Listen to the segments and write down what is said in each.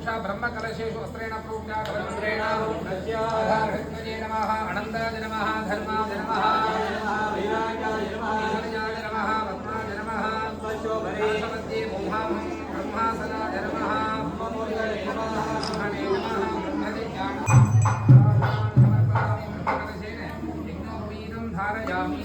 ब्रह्म कलशेषु वस्त्रेण प्रोक्ता कलमन्त्रेण आधारहत्मजे नमः अनन्ताय नमः धर्माय नमः वीराय नमः पद्माय नमः शोभने मोहामं ब्रह्मासनाय नमः ब्रह्ममूर्तये नमः ब्रह्मज्ञानं कलशेन यज्ञोपवीतं धारयामि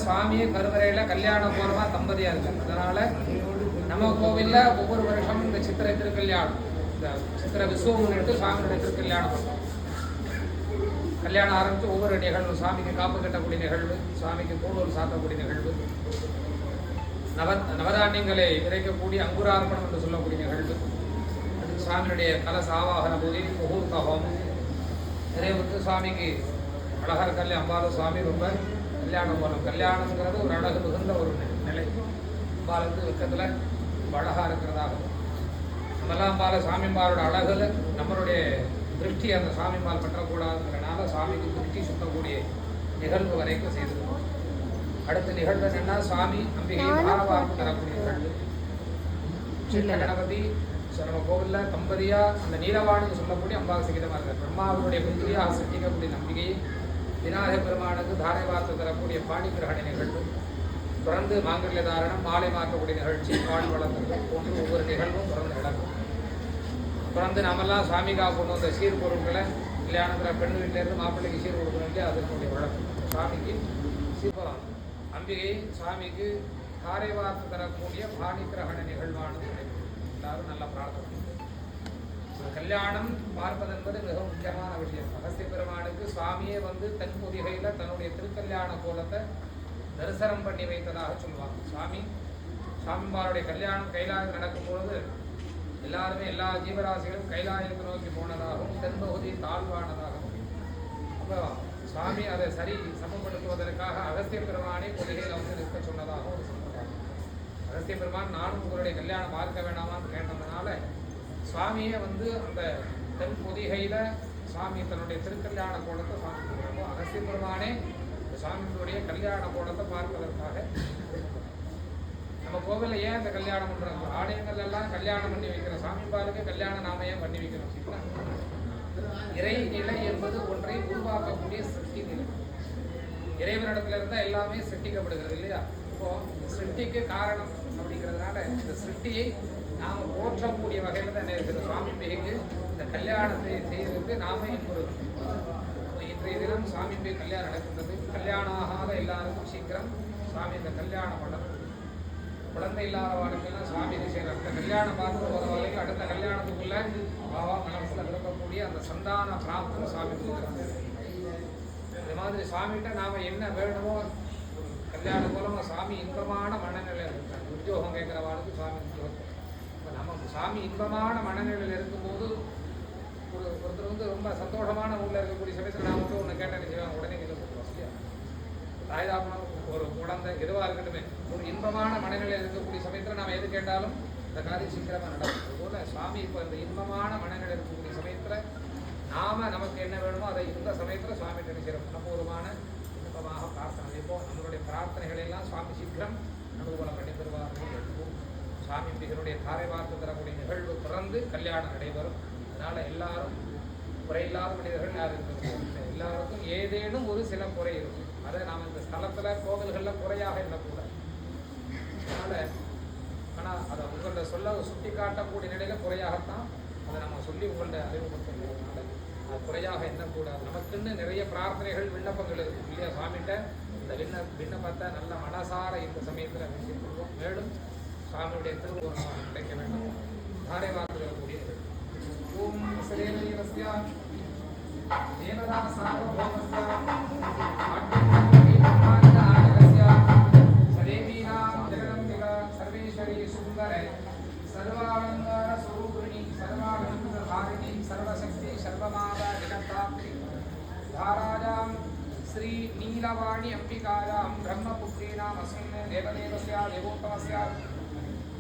சுவாமியே கருவறையில் கல்யாணம் போகிறவா தம்பதியாக இருக்கு. அதனால் நம்ம கோவிலில் ஒவ்வொரு வருஷமும் இந்த சித்திரை திருக்கல்யாணம், இந்த சித்திரை விசுவம் முன்னிட்டு சுவாமியுடைய திருக்கல்யாணம் பண்ணுறோம். கல்யாணம் ஆரம்பித்து ஒவ்வொரு நிகழ்வு, சுவாமிக்கு காப்பு கட்டக்கூடிய நிகழ்வு, சுவாமிக்கு கூடூர் சாத்தக்கூடிய நிகழ்வு, நவதானியங்களை இறைக்கக்கூடிய அங்குரார்ப்பணம் என்று சொல்லக்கூடிய நிகழ்வு, சுவாமியுடைய கலச ஆவாகன பூஜை, முகூர்த்த ஹோமம், நிறைவுக்கு சுவாமிக்கு அழகாக இருக்கல்ல அம்பாத சுவாமி ரொம்ப கல்யாணம் போகணும். கல்யாணங்கிறது ஒரு அழகு மிகுந்த ஒரு நிலை. அம்பாளுக்கு வெக்கத்தில் அழகாக இருக்கிறதாகவும் நம்மெல்லாம் அம்பால சாமிம்பாலோட அழகில் நம்மளுடைய திருஷ்டி அந்த சாமிம்பால் பற்றக்கூடாதுங்கிறனால சாமிக்கு திருஷ்டி சுத்தக்கூடிய நிகழ்வு வரைக்கும் செய்திருக்கோம். அடுத்த நிகழ்வு என்னன்னா சுவாமி அம்பிகை பாரவார்ப்பு தரக்கூடிய நிகழ்வு. சின்ன கணபதி நம்ம கோவிலில் தம்பதியாக அந்த நீலவாணின்னு சொல்லக்கூடிய அம்பாள் சகிதமாக இருக்கார். பிரம்மாவுடைய புத்திரியாக சித்திக்கக்கூடிய நம்பிக்கையை விநாயக பெருமானுக்கு தாரை வார்த்து தரக்கூடிய பாணி கிரகண நிகழ்வு, தொடர்ந்து மாங்கல்ய தாரணம், மாலை மாற்றக்கூடிய நிகழ்ச்சி, பால் வளர்த்தல் போன்று ஒவ்வொரு நிகழ்வும் தொடர்ந்து நடக்கும். தொடர்ந்து நாமெல்லாம் சாமிக்காக கொண்டு வந்த சீர்பொருட்களை கல்யாணத்தில் பெண் வீட்டிலேருந்து மாப்பிள்ளைக்கு சீர் கொடுக்கணும்ட்டு அதனுடைய வழக்கம். சுவாமிக்கு சீர்பரம் அம்பிகை சுவாமிக்கு தாரை வார்த்து தரக்கூடிய பாணி கிரகண நிகழ்வானது நடைபெறும். எல்லாரும் நல்லா பிரார்த்தனை. கல்யாணம் பார்ப்பது என்பது மிக முக்கியமான விஷயம். அகஸ்திய பெருமானுக்கு சுவாமியே வந்து தன் பொதிகையில் தன்னுடைய திருக்கல்யாண கோலத்தை தரிசனம் பண்ணி வைத்ததாக சொல்லுவாங்க. சுவாமிமாருடைய கல்யாணம் கைலாயம் நடக்கும் பொழுது எல்லாருமே எல்லா ஜீவராசிகளும் கைலாயத்தை நோக்கி போனதாகவும் தென்பகுதி தாழ்வானதாகவும், அப்போ சுவாமி அதை சரி சமப்படுத்துவதற்காக அகஸ்திய பெருமானை பொதிகையில் வந்து நிற்க சொன்னதாகவும் ஒரு சம்பிரதாயம். அகஸ்திய பெருமான் நானும் உங்களுடைய கல்யாணம் பார்க்க வேண்டாமான்னு கேட்டதுனால சுவாமியே வந்து அந்த தென் பொதிகையில் சுவாமி தன்னுடைய திருக்கல்யாண கோலத்தை சுவாமி கொடுக்குறப்போ அகஸ்திய பெருமானே சுவாமியுடைய கல்யாண கோலத்தை பார்ப்பதற்காக நம்ம கோவிலில் ஏன் இந்த கல்யாணம் பண்ணுறாங்க? ஆலயங்கள் எல்லாம் கல்யாணம் பண்ணி வைக்கிற சாமி பாருங்க, கல்யாணம் நாம ஏன் பண்ணி வைக்கிறோம்? இறை நிலை என்பது ஒன்றை உருவாக்கக்கூடிய சக்தி நிலை. இறைவனிடத்துல இருந்தால் எல்லாமே சிருஷ்டிக்கப்படுகிறது இல்லையா? இப்போ சிருஷ்டிக்கு காரணம் அப்படிங்கிறதுனால இந்த சிருஷ்டியை நாம் போற்றக்கூடிய வகையில் தான் இருக்கிற சுவாமி பேய்க்கு இந்த கல்யாணத்தை செய்வதற்கு நாம இன்புறுகிறோம். இன்றைய தினம் சுவாமி பேய் கல்யாணம் நடக்கின்றது. கல்யாணம் ஆகாத எல்லாருக்கும் சீக்கிரம் சுவாமி இந்த கல்யாணம் பண்ணணும். குழந்தை இல்லாத வாழ்க்கையெல்லாம் சுவாமி செய்யறார். இந்த கல்யாணம் பார்த்து போகிற வரைக்கும் அடுத்த கல்யாணத்துக்குள்ள பாவா மனசுல விரும்பக்கூடிய அந்த சந்தான பிராப்தம் சுவாமி கொடுக்குறாங்க. இது மாதிரி சுவாமிகிட்ட நாம என்ன வேணுமோ கல்யாணம் மூலமா சுவாமி இன்பமான மனநிலையில் இருக்காங்க. உத்தியோகம் கேட்கிறவாளுக்கு சுவாமி உத்தியோகம். இப்போ நம்ம சுவாமி இன்பமான மனநிலையில் இருக்கும்போது ஒருத்தர் ரொம்ப சந்தோஷமான ஊரில் இருக்கக்கூடிய சமயத்தில் நான் ஒன்று கேட்டேன் செய்வாங்க, உடனே இதை சொல்லுவோம் இல்லையா? தாய்தாபனம் ஒரு குழந்தை எதுவாக இருக்கட்டுமே ஒரு இன்பமான மனநிலையில் இருக்கக்கூடிய சமயத்தில் நாம் எது கேட்டாலும் இந்த காரியம் சீக்கிரமாக நடக்கும். அதுபோல் சுவாமி இப்போ இந்த இன்பமான மனநிலை இருக்கக்கூடிய சமயத்தில் நாம நமக்கு என்ன வேணுமோ அதை இந்த சமயத்தில் சுவாமி நினைக்கிறோம். மனப்பூர்வமான இன்பமாக பிரார்த்தனை இப்போ நம்மளுடைய பிரார்த்தனைகளை எல்லாம் சுவாமி சீக்கிரம் அனுகூலம் பண்ணி தருவார்கள். எடுப்போம். சுவாமி இதனுடைய தாரை பார்த்து தரக்கூடிய நிகழ்வு பிறந்து கல்யாணம் நடைபெறும். அதனால எல்லாரும் குறையில்லாத மனிதர்கள் யாரும் இருக்கிறது எல்லாருக்கும் ஏதேனும் ஒரு சில குறை இருக்கும். அதை நாம் இந்த ஸ்தலத்துல கோவில்களில் குறையாக எண்ணக்கூடாது. அதனால ஆனால் அதை உங்கள்கிட்ட சொல்ல சுட்டி காட்டக்கூடிய நிலையில குறையாகத்தான் அதை நம்ம சொல்லி உங்கள்கிட்ட அறிமுகப்படுத்துறதுனால அது குறையாக எண்ணக்கூடாது. நமக்குன்னு நிறைய பிரார்த்தனைகள் விண்ணப்பங்கள் இருக்கு இல்லையா? சுவாமிகிட்ட இந்த விண்ணப்பத்தை நல்ல மனசார இந்த சமயத்தில் வச்சுருக்கோம். மேலும் சுவாமியுடைய திருவுருவம் கிடைக்க வேண்டும். தாரை வார்த்தைக்கூடிய ஓம் ஸ்ரீரஸ்ய தேவதா சார்வபௌமஸ்ய நாடகஸ்ய சதேவீனாம் ஜெகதம்பிக சர்வேஸ்வரி சுந்தர சர்வாலங்கார ஸ்வரூபிணி சர்வாலங்காரதாரிணி சர்வசக்தி சர்வமாதா ஜெகத்தாத்ரி தாராஜாம் ஸ்ரீ நீலவாணி அம்பிகாயாம் பிரம்மபுத்ரீனாம் அஸ்மின் தேவதேவஸ்ய தேவோத்தமஸ்ய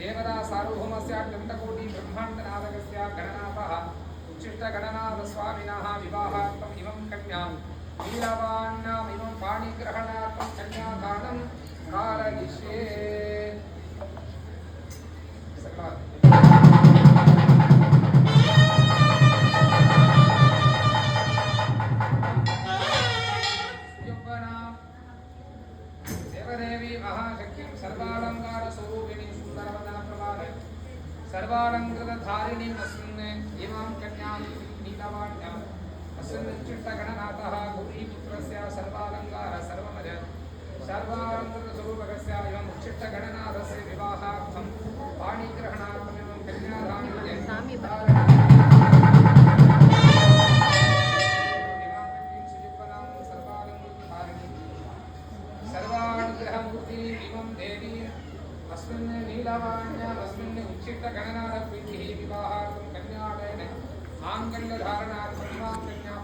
தேவதா சார்வಭೌಮಸ್ಯ ಅಖಂಡಕೋಟಿ ಬ್ರಹ್ಮಾಂಡನಾದಕಸ್ಯ ಗಣನಾಥಃ ಉಚ್ಚಿಷ್ಟಗಣನಾಥಸ್ವಾಮಿನಃ ವಿವಾಹಾರ್ಥಂ ಇಮಂ ಕನ್ಯಾಂ ನೀಲವಾಣ್ಯಾಂ ಇಮಂ ಪಾಣಿಗ್ರಹಣಾರ್ಥಂ ಕನ್ಯಾದಾನಂ ಕಾರಯಿಷ್ಯೇ. देवदेवी महाशक्ति सर्वालंकार स्वरूपिणी सुंदरवदन प्रभाव सर्वालंकृतधारिणी अस्मिन् इमां कन्यां नीलवाण्यां अस्मिन् चित्तगणनाथः गौरीपुत्रस्य सर्वालंकार सर्वमज सर्वालंकृतस्वरूपकस्य एवं चित्तगणनाथस्य विवाहार्थं पाणिग्रहणार्थं एवं कन्यादानं सर्वानुग्रहमूर्ति इमं देवी अस्मिन् नीलवाण्याम् अस्मिन् उच्चिष्टगणनाथप्रीतिः विवाहार्थं कन्यादाने माङ्गल्यधारणार्थं इमां कन्या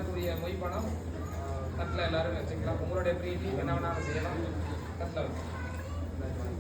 எல்லாருக்குரிய மொய் பணம் தட்டில் எல்லாரும் வச்சுக்கலாம். உங்களுடைய பிரீதி என்ன வேணாலும் செய்யலாம். தட்டில் வச்சு